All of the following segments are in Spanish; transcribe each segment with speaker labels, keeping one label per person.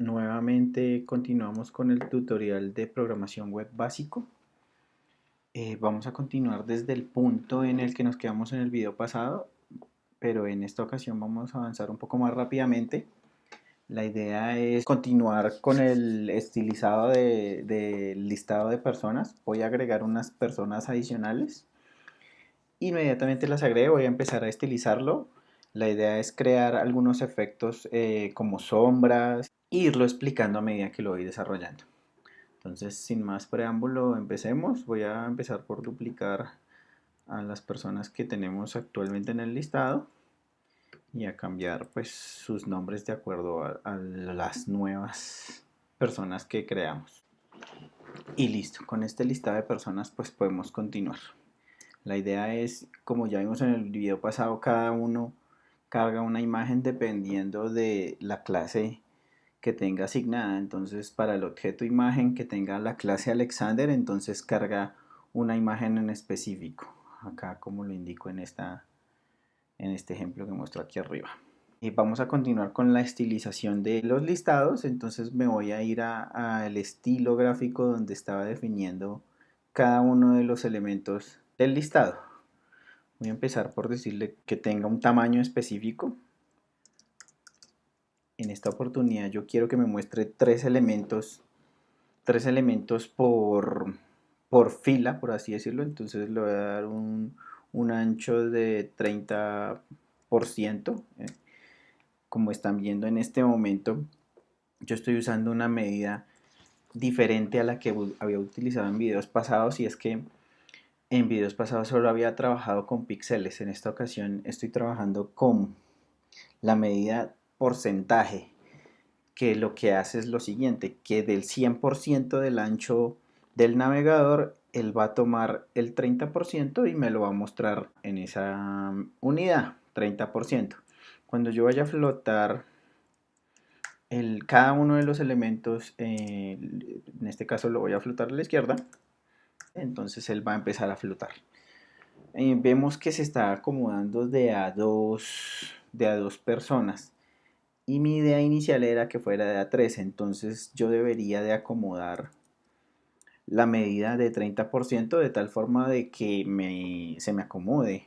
Speaker 1: Nuevamente continuamos con el tutorial de programación web básico. Vamos a continuar desde el punto en el que nos quedamos en el video pasado, pero en esta ocasión vamos a avanzar un poco más rápidamente. La idea es continuar con el estilizado del listado de personas. Voy a agregar unas personas adicionales. Inmediatamente las agrego, voy a empezar a estilizarlo. La idea es crear algunos efectos como sombras e irlo explicando a medida que lo voy desarrollando. Entonces, sin más preámbulo, empecemos. Voy a empezar por duplicar a las personas que tenemos actualmente en el listado y a cambiar pues sus nombres de acuerdo a las nuevas personas que creamos. Y listo, con este listado de personas pues podemos continuar. La idea es, como ya vimos en el video pasado, cada uno carga una imagen dependiendo de la clase que tenga asignada. Entonces, para el objeto imagen que tenga la clase Alexander, entonces carga una imagen en específico. Acá, como lo indico en este ejemplo que muestro aquí arriba. Y vamos a continuar con la estilización de los listados. Entonces me voy a ir al estilo gráfico donde estaba definiendo cada uno de los elementos del listado. Voy a empezar por decirle que tenga un tamaño específico. En esta oportunidad yo quiero que me muestre tres elementos por fila, por así decirlo. Entonces le voy a dar un ancho de 30%. Como están viendo en este momento, yo estoy usando una medida diferente a la que había utilizado en videos pasados, y es que en videos pasados solo había trabajado con píxeles. En esta ocasión estoy trabajando con la medida porcentaje, que lo que hace es lo siguiente, que del 100% del ancho del navegador, él va a tomar el 30% y me lo va a mostrar en esa unidad, 30%. Cuando yo vaya a flotar cada uno de los elementos, en este caso lo voy a flotar a la izquierda, entonces él va a empezar a flotar. Vemos que se está acomodando de a dos personas. Y mi idea inicial era que fuera de A3, entonces yo debería de acomodar la medida de 30% de tal forma de que se me acomode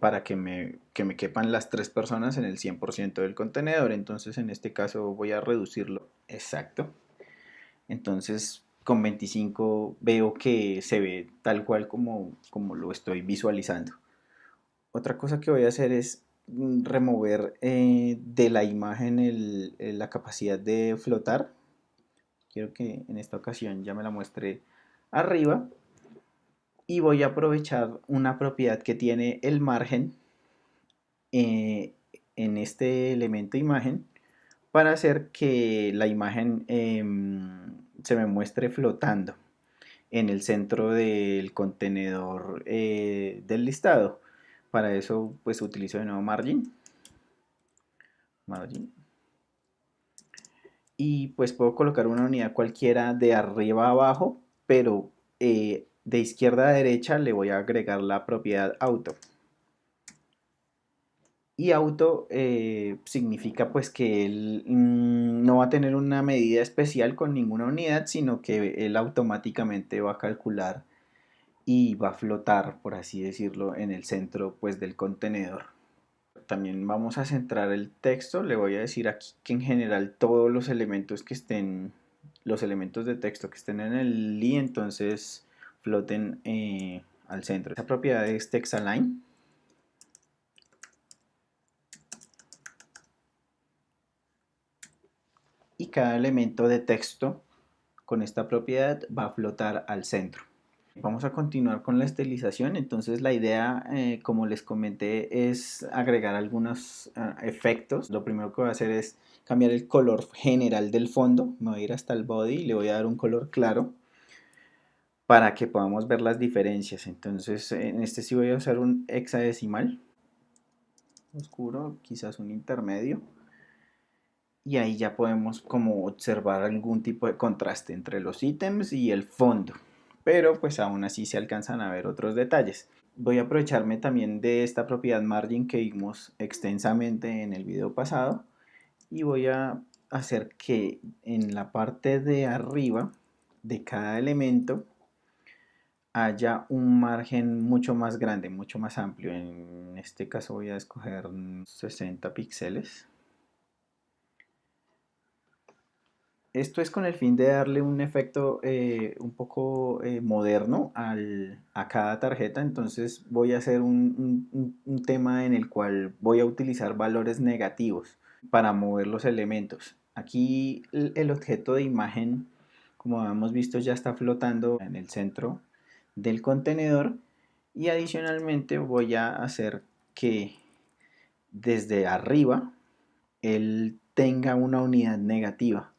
Speaker 1: para que me quepan las tres personas en el 100% del contenedor. Entonces en este caso voy a reducirlo, exacto. Entonces con 25 veo que se ve tal cual como lo estoy visualizando. Otra cosa que voy a hacer es remover de la imagen la capacidad de flotar. Quiero que en esta ocasión ya me la muestre arriba. Y voy a aprovechar una propiedad que tiene el margen eh, en este elemento imagen para hacer que la imagen se me muestre flotando en el centro del contenedor del listado. Para eso pues utilizo de nuevo margin, y pues puedo colocar una unidad cualquiera de arriba a abajo, pero de izquierda a derecha le voy a agregar la propiedad auto. Y auto significa pues que él no va a tener una medida especial con ninguna unidad, sino que él automáticamente va a calcular y va a flotar, por así decirlo, en el centro pues del contenedor. También vamos a centrar el texto. Le voy a decir aquí que en general todos los elementos los elementos de texto que estén en el li, entonces floten al centro. Esta propiedad es textAlign. Y cada elemento de texto con esta propiedad va a flotar al centro. Vamos a continuar con la estilización. Entonces la idea, como les comenté, es agregar algunos efectos. Lo primero que voy a hacer es cambiar el color general del fondo. Me voy a ir hasta el body y le voy a dar un color claro para que podamos ver las diferencias. Entonces en este sí voy a usar un hexadecimal oscuro, quizás un intermedio. Y ahí ya podemos como observar algún tipo de contraste entre los ítems y el fondo, pero pues aún así se alcanzan a ver otros detalles. Voy a aprovecharme también de esta propiedad margin que vimos extensamente en el video pasado y voy a hacer que en la parte de arriba de cada elemento haya un margen mucho más grande, mucho más amplio. En este caso voy a escoger 60 píxeles. Esto es con el fin de darle un efecto un poco moderno a cada tarjeta. Entonces voy a hacer un tema en el cual voy a utilizar valores negativos para mover los elementos. Aquí el objeto de imagen, como hemos visto, ya está flotando en el centro del contenedor, y adicionalmente voy a hacer que desde arriba él tenga una unidad negativa.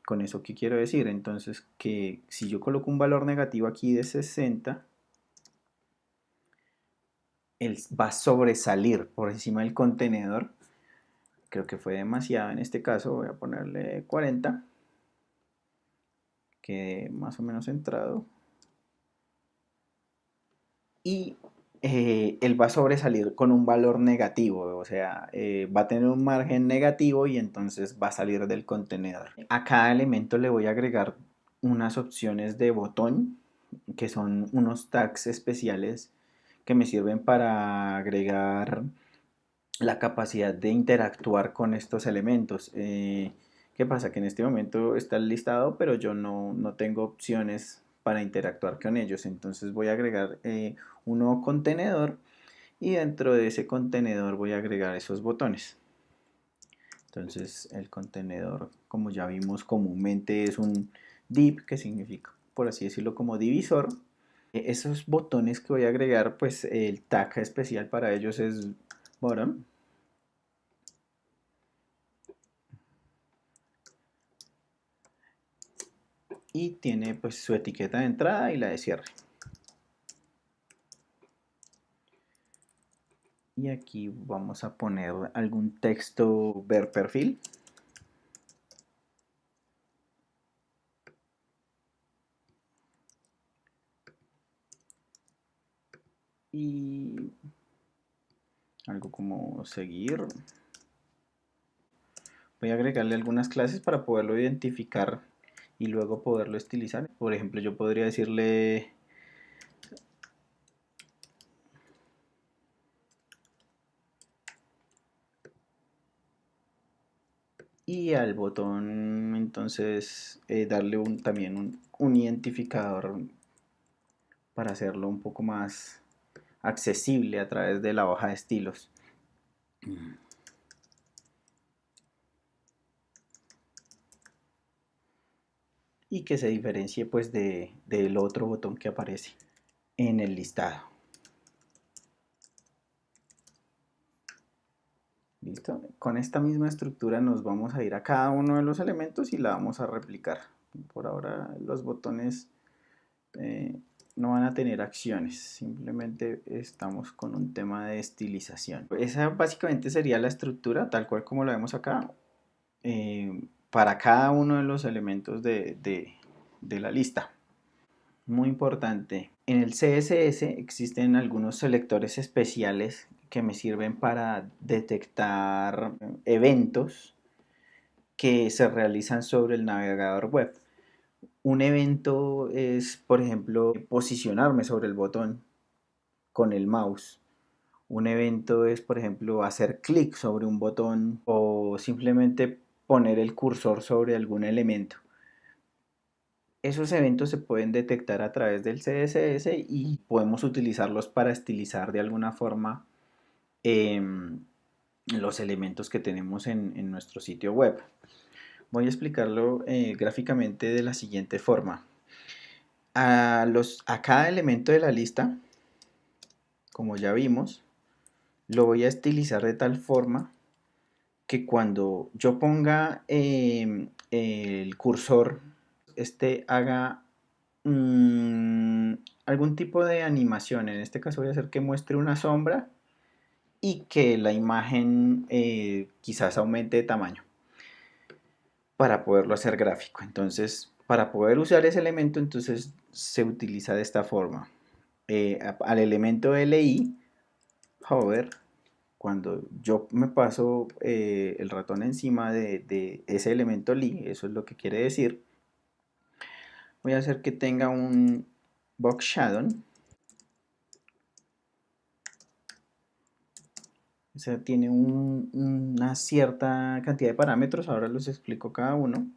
Speaker 1: ¿Con eso qué quiero decir? Entonces, que si yo coloco un valor negativo aquí de 60, él va a sobresalir por encima del contenedor. Creo que fue demasiado en este caso, voy a ponerle 40, que más o menos centrado. Y él va a sobresalir con un valor negativo, o sea, va a tener un margen negativo y entonces va a salir del contenedor. A cada elemento le voy a agregar unas opciones de botón, que son unos tags especiales que me sirven para agregar la capacidad de interactuar con estos elementos. ¿Qué pasa? Que en este momento está el listado, pero yo no tengo opciones para interactuar con ellos. Entonces voy a agregar un nuevo contenedor, y dentro de ese contenedor voy a agregar esos botones. Entonces el contenedor, como ya vimos, comúnmente es un div, que significa, por así decirlo, como divisor. Esos botones que voy a agregar, pues el tag especial para ellos es bottom. Y tiene pues su etiqueta de entrada y la de cierre. Y aquí vamos a poner algún texto ver perfil. Y algo como seguir. Voy a agregarle algunas clases para poderlo identificar y luego poderlo estilizar. Por ejemplo, yo podría decirle y al botón entonces darle también un identificador para hacerlo un poco más accesible a través de la hoja de estilos. Y que se diferencie pues del otro botón que aparece en el listado. ¿Listo? Con esta misma estructura nos vamos a ir a cada uno de los elementos y la vamos a replicar. Por ahora los botones no van a tener acciones, simplemente estamos con un tema de estilización. Esa básicamente sería la estructura tal cual como la vemos acá, para cada uno de los elementos de la lista. Muy importante, en el CSS existen algunos selectores especiales que me sirven para detectar eventos que se realizan sobre el navegador web. Un evento es, por ejemplo, posicionarme sobre el botón con el mouse. Un evento es, por ejemplo, hacer clic sobre un botón o simplemente poner el cursor sobre algún elemento. Esos eventos se pueden detectar a través del CSS y podemos utilizarlos para estilizar de alguna forma los elementos que tenemos en nuestro sitio web. Voy a explicarlo gráficamente de la siguiente forma. A cada elemento de la lista, como ya vimos, lo voy a estilizar de tal forma que cuando yo ponga el cursor, este haga algún tipo de animación. En este caso voy a hacer que muestre una sombra y que la imagen quizás aumente de tamaño para poderlo hacer gráfico. Entonces, para poder usar ese elemento, entonces se utiliza de esta forma. Al elemento li, hover, cuando yo me paso el ratón encima de ese elemento Li, eso es lo que quiere decir, voy a hacer que tenga un box shadow. O sea, tiene una cierta cantidad de parámetros, ahora los explico cada uno.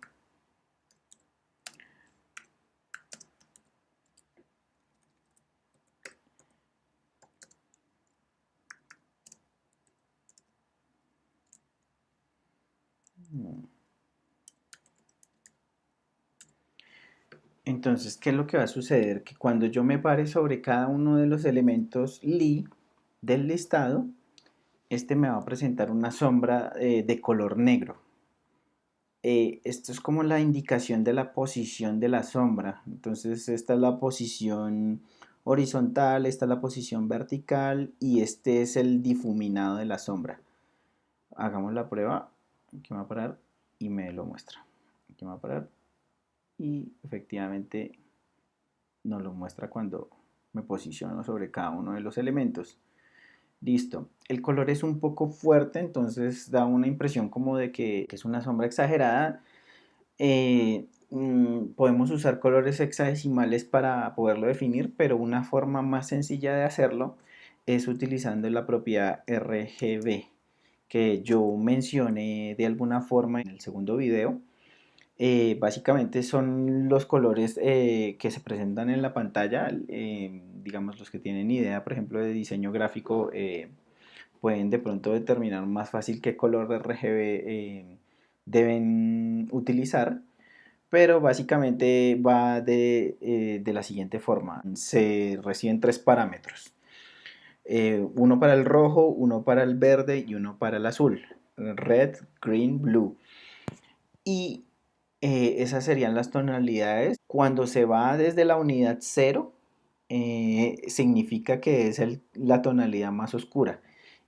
Speaker 1: Entonces, ¿qué es lo que va a suceder? Que cuando yo me pare sobre cada uno de los elementos Li del listado, este me va a presentar una sombra de color negro. Esto es como la indicación de la posición de la sombra. Entonces, esta es la posición horizontal, esta es la posición vertical y este es el difuminado de la sombra. Hagamos la prueba. Aquí me va a parar y me lo muestra. Aquí me va a parar y efectivamente nos lo muestra cuando me posiciono sobre cada uno de los elementos. Listo. El color es un poco fuerte, entonces da una impresión como de que es una sombra exagerada. Podemos usar colores hexadecimales para poderlo definir, pero una forma más sencilla de hacerlo es utilizando la propiedad RGB que yo mencioné de alguna forma en el segundo video. Básicamente son los colores que se presentan en la pantalla. Digamos, los que tienen idea, por ejemplo, de diseño gráfico, pueden de pronto determinar más fácil qué color de RGB deben utilizar. Pero básicamente va de la siguiente forma. Se reciben tres parámetros. Uno para el rojo, uno para el verde y uno para el azul. Red, green, blue. Y esas serían las tonalidades. Cuando se va desde la unidad 0, significa que es la tonalidad más oscura.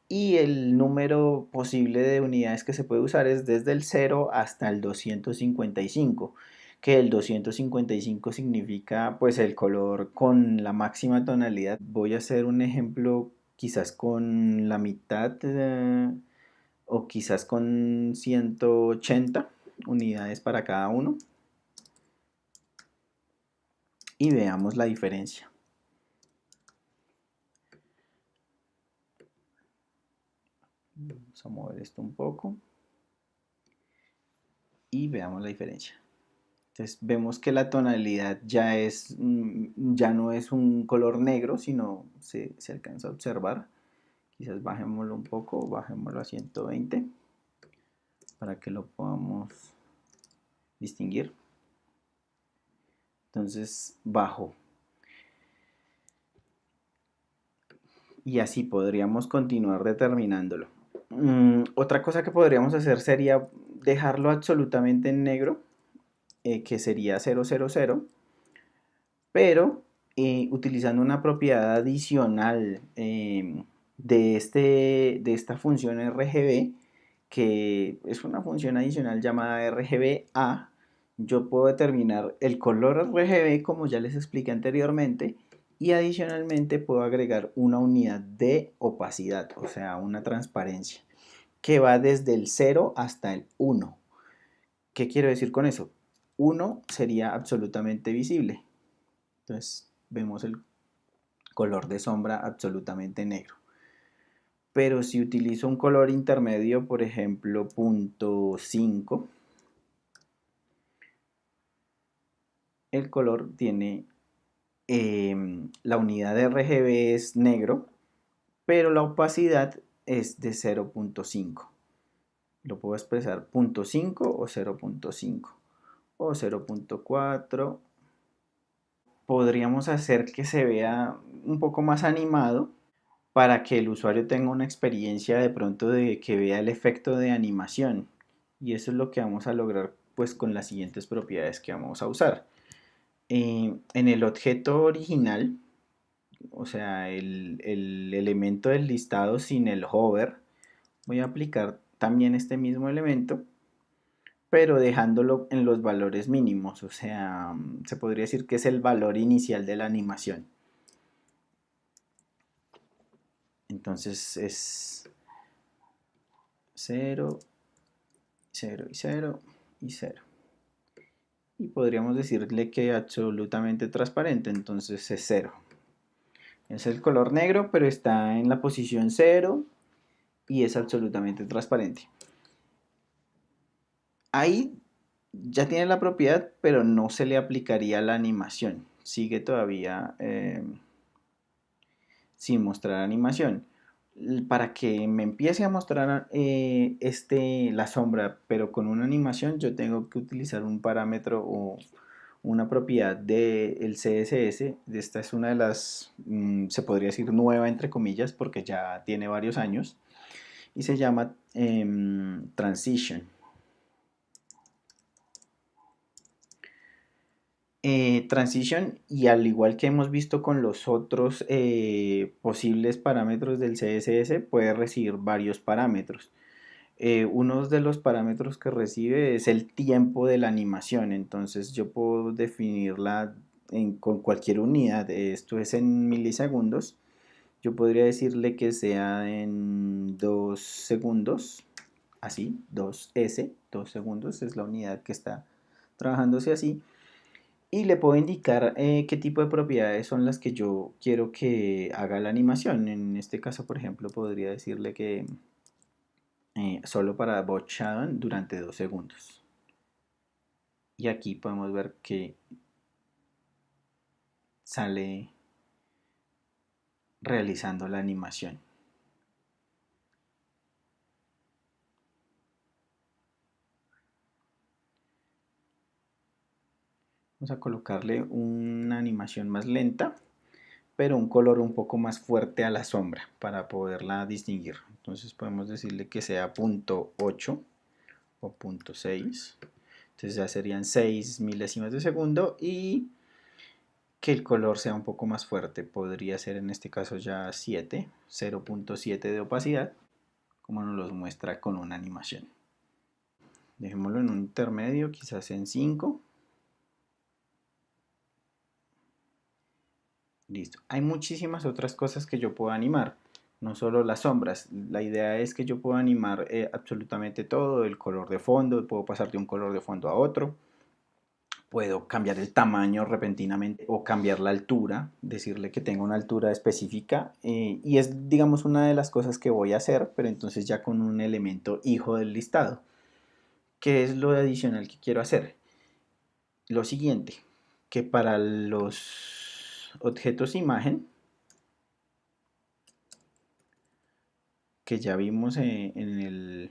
Speaker 1: Y el número posible de unidades que se puede usar es desde el 0 hasta el 255, que el 255 significa pues el color con la máxima tonalidad. Voy a hacer un ejemplo quizás con la mitad o quizás con 180 unidades para cada uno y veamos la diferencia. Vamos a mover esto un poco y veamos la diferencia. Entonces vemos que la tonalidad ya no es un color negro, sino se alcanza a observar. Quizás bajémoslo un poco, bajémoslo a 120 para que lo podamos distinguir. Entonces bajo. Y así podríamos continuar determinándolo. Otra cosa que podríamos hacer sería dejarlo absolutamente en negro, que sería 000, pero utilizando una propiedad adicional de esta función RGB, que es una función adicional llamada RGBA, yo puedo determinar el color RGB como ya les expliqué anteriormente y adicionalmente puedo agregar una unidad de opacidad, o sea, una transparencia, que va desde el 0 hasta el 1. ¿Qué quiero decir con eso? 1 sería absolutamente visible. Entonces vemos el color de sombra absolutamente negro. Pero si utilizo un color intermedio, por ejemplo, punto 5, el color tiene, la unidad de RGB es negro, pero la opacidad es de 0.5. Lo puedo expresar 0.5 o 0.5 o 0.4. Podríamos hacer que se vea un poco más animado para que el usuario tenga una experiencia de pronto de que vea el efecto de animación. Y eso es lo que vamos a lograr pues con las siguientes propiedades que vamos a usar. En el objeto original, o sea, el elemento del listado sin el hover, voy a aplicar también este mismo elemento, pero dejándolo en los valores mínimos, o sea, se podría decir que es el valor inicial de la animación. Entonces 0, 0 y 0 y 0. Y podríamos decirle que absolutamente transparente, entonces es 0. Es el color negro, pero está en la posición 0 y es absolutamente transparente. Ahí ya tiene la propiedad, pero no se le aplicaría la animación. Sigue todavía sin mostrar animación. Para que me empiece a mostrar la sombra, pero con una animación, yo tengo que utilizar un parámetro o una propiedad del CSS. Esta es una de las, se podría decir nueva entre comillas, porque ya tiene varios años, y se llama Transition. Transition, y al igual que hemos visto con los otros posibles parámetros del CSS, puede recibir varios parámetros. Uno de los parámetros que recibe es el tiempo de la animación, entonces yo puedo definirla con cualquier unidad. Esto es en milisegundos. Yo podría decirle que sea en 2 segundos, así, 2S, 2 segundos es la unidad que está trabajándose así. Y le puedo indicar qué tipo de propiedades son las que yo quiero que haga la animación. En este caso, por ejemplo, podría decirle que solo para bot shadow durante 2 segundos. Y aquí podemos ver que sale realizando la animación. Vamos a colocarle una animación más lenta, pero un color un poco más fuerte a la sombra para poderla distinguir. Entonces podemos decirle que sea .8 o .6. Entonces ya serían 6 milésimas de segundo, y que el color sea un poco más fuerte. Podría ser en este caso ya 7, 0.7 de opacidad, como nos los muestra con una animación. Dejémoslo en un intermedio, quizás en 5. Listo. Hay muchísimas otras cosas que yo puedo animar, no solo las sombras. La idea es que yo puedo animar absolutamente todo, el color de fondo, puedo pasar de un color de fondo a otro. Puedo cambiar el tamaño repentinamente o cambiar la altura, decirle que tenga una altura específica, y es, digamos, una de las cosas que voy a hacer, pero entonces ya con un elemento hijo del listado. ¿Qué es lo adicional que quiero hacer? Lo siguiente, que para los objetos imagen, que ya vimos en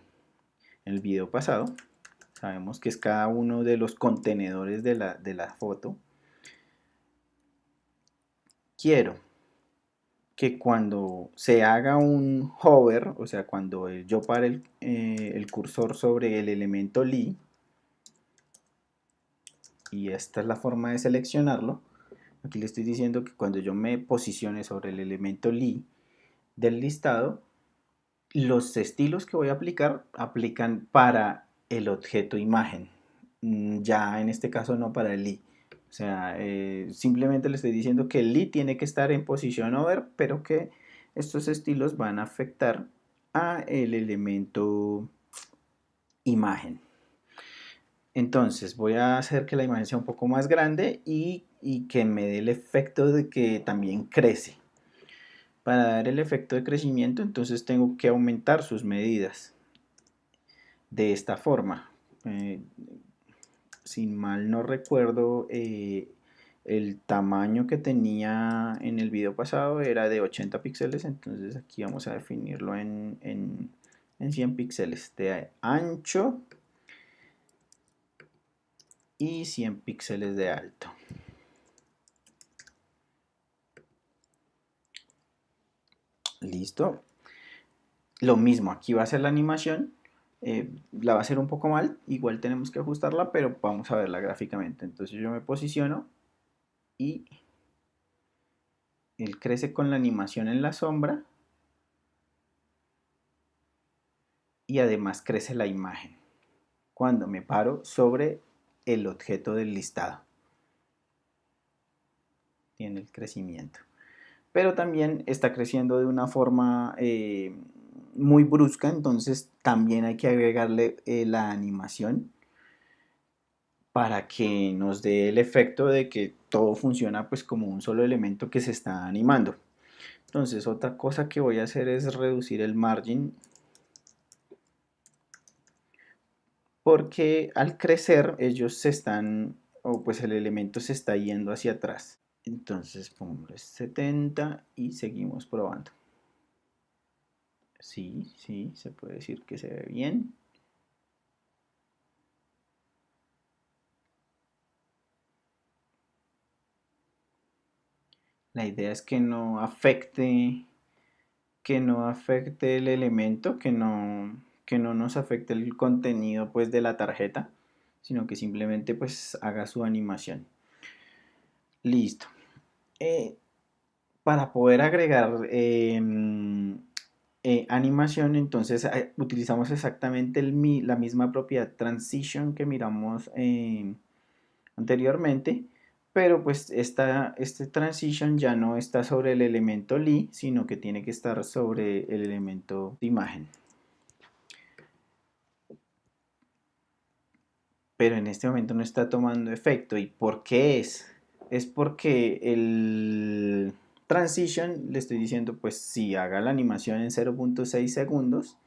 Speaker 1: el video pasado, sabemos que es cada uno de los contenedores de la foto. Quiero que cuando se haga un hover, o sea, cuando yo pare el cursor sobre el elemento li, y esta es la forma de seleccionarlo, aquí le estoy diciendo que cuando yo me posicione sobre el elemento li del listado, los estilos que voy a aplicar aplican para el objeto imagen, ya en este caso no para el li. O sea, simplemente le estoy diciendo que el li tiene que estar en posición over, pero que estos estilos van a afectar a el elemento imagen. Entonces voy a hacer que la imagen sea un poco más grande y que me dé el efecto de que también crece. Para dar el efecto de crecimiento, entonces tengo que aumentar sus medidas de esta forma. Si mal no recuerdo, el tamaño que tenía en el video pasado era de 80 píxeles, entonces aquí vamos a definirlo en 100 píxeles de ancho y 100 píxeles de alto. Listo. Lo mismo, aquí va a ser la animación. La va a hacer un poco mal, igual tenemos que ajustarla, pero vamos a verla gráficamente. Entonces yo me posiciono y él crece con la animación en la sombra, y además crece la imagen cuando me paro sobre el objeto del listado. Tiene el crecimiento. Pero también está creciendo de una forma muy brusca, entonces también hay que agregarle la animación para que nos dé el efecto de que todo funciona pues como un solo elemento que se está animando. Entonces otra cosa que voy a hacer es reducir el margin, porque al crecer ellos se están, o pues el elemento se está yendo hacia atrás. Entonces pongo 70 y seguimos probando. Sí, sí, se puede decir que se ve bien. La idea es que no afecte el elemento, que no nos afecte el contenido pues de la tarjeta, sino que simplemente pues haga su animación. Listo. Eh, para poder agregar animación, entonces utilizamos exactamente la misma propiedad transition que miramos anteriormente, pero pues este transition ya no está sobre el elemento li, sino que tiene que estar sobre el elemento de imagen. Pero en este momento no está tomando efecto. ¿Y por qué es? Es porque el transition le estoy diciendo pues sí, haga la animación en 0.6 segundos,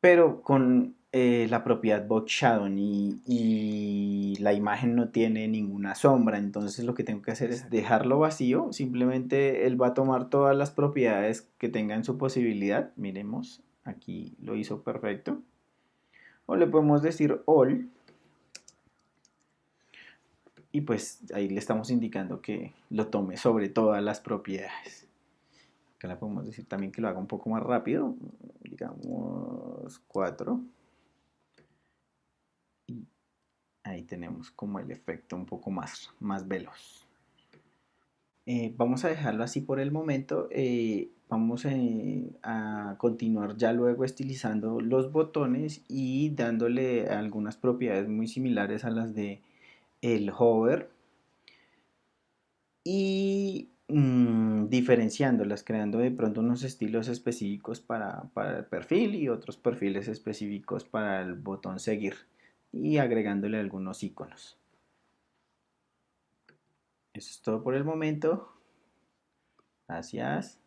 Speaker 1: pero con la propiedad box shadow y la imagen no tiene ninguna sombra, entonces lo que tengo que hacer es dejarlo vacío, simplemente él va a tomar todas las propiedades que tenga en su posibilidad, miremos, aquí lo hizo perfecto, o le podemos decir all, y pues ahí le estamos indicando que lo tome sobre todas las propiedades. Acá le podemos decir también que lo haga un poco más rápido, digamos 4. Y ahí tenemos como el efecto un poco más veloz. Vamos a dejarlo así por el momento. Vamos a continuar ya luego estilizando los botones y dándole algunas propiedades muy similares a las de el hover y diferenciándolas, creando de pronto unos estilos específicos para el perfil y otros perfiles específicos para el botón seguir y agregándole algunos iconos. Eso es todo por el momento. Gracias.